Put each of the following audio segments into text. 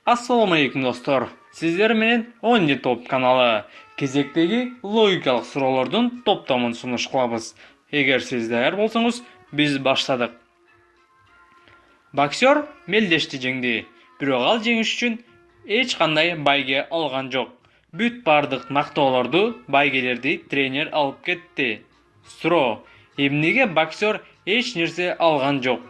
Assalamu alaikum достор. Сиздер менен 10 топ каналы кезектеги логикалык суроолордун топтомун сунуш кылабыз. Эгер сиз даяр болсоңуз, биз баштадык. Боксер мелдешти жеңди, бирок ал жеңиш үчүн эч кандай байге алган жок. Бүт бардык мактоолорду, байгелерди тренер алып кетти. Суроо: эмнеге боксер эч нерсе алган жок?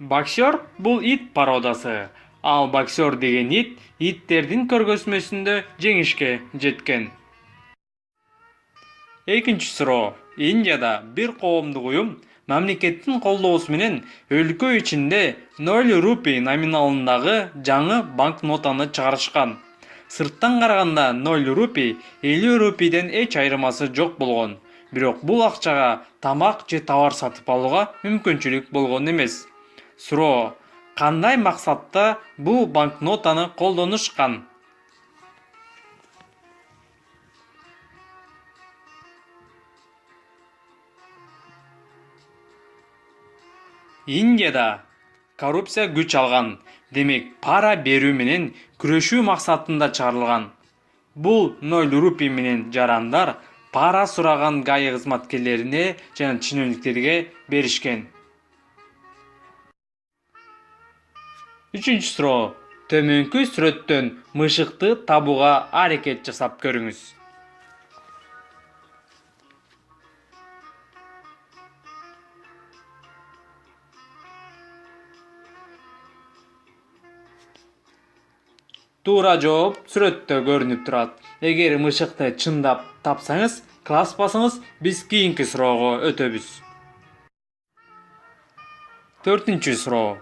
Боксер бул ит породасы. Ал боксер деген иттердин көргөзмөсүндө жеңишке жеткен. Экинчи суроо. Индияда бир коомдук уюм мамлекеттин колдоосу менен өлкө ичинде 0 рупий номиналындагы жаңы банкнотаны чыгарышкан. Сырттан караганда 0 рупий 50 рупийден эч айырмасы жок болгон. Бирок бул акчага тамак же товар сатып алууга мүмкүнчүлүк болгон эмес. Суроо: кандай максатта бул банкнотаны колдонушкан? Индияда коррупция күч алган, демек пара берүү менен күрөшүү максатында чыгарылган. Бул 0 рупий менен жарандар пара сураган ГАИ кызматкерлерине жана чиновниктерге беришкен. Үчүнчү суроо. Төмөнкү сүрөттөн мышыкты табууга аракет жасап көрүңүз. Туура жооп сүрөттө көрүнүп турат. Эгер мышыкты чындап тапсаңыз, класс басыңыз, биз кийинки суроого өтөбүз. Төртүнчү суроо.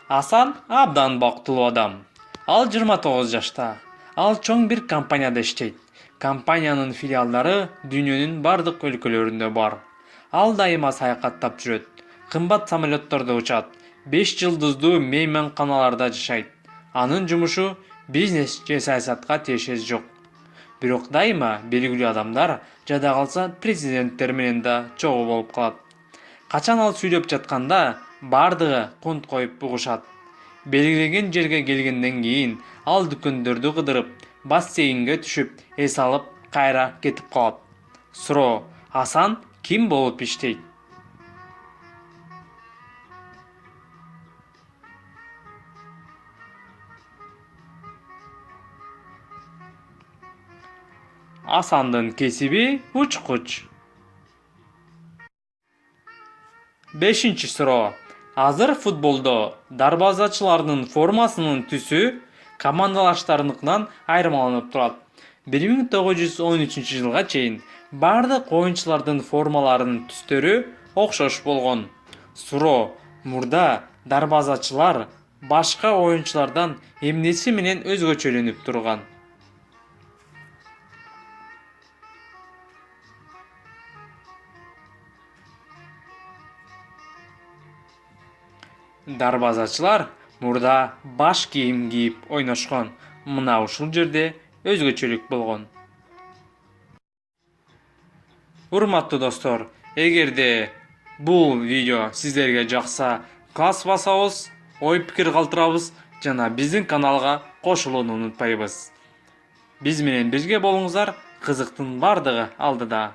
Асан абдан бактылуу адам. Ал 29 жашта. Ал чоң бир компанияда иштейт. Компаниянын филиалдары дүйнөнүн бардык өлкөлөрүндө бар. Ал дайыма саякаттап жүрөт. Кымбат самолеттордо учат. 5 жылдыздуу мейманканаларда жашайт. Анын жумушу бизнес же саясатка тиешеси жок. Бирок дайыма белгилүү адамдар, жада калса президенттер менен да чогуу болуп калат. Качан ал сүйлөп жатканда бардыгы кунт коюп угушат. Белгилеген жерге келгенден кийин ал дүкөндөрдү кыдырып, бассейнге түшүп, эс алып, кайра кетип калат. Суроо: Асан ким болуп иштейт? Асандын кесиби учкуч. Бешинчи суроо. Азыр футболдо дарбазачылардын формасынын түсү командалаштарыныкынан айырмаланып турат. 1913 жылга чейин бардык оюнчулардын формаларынын түстөрү окшош болгон. Суроо: мурда дарбазачылар башка оюнчулардан эмнеси менен өзгөчөлөнүп турган? Дарбазачылар мурда баш кийим кийип ойношкон. Мына ушул жерде өзгөчөлүк болгон. Урматтуу достор, эгерде бул видео сиздерге жакса, класс басабыз, ой пикир калтырабыз жана биздин каналга кошулууну унутпайбыз. Биз менен бирге болуңуздар, кызыктын бардыгы алдыда.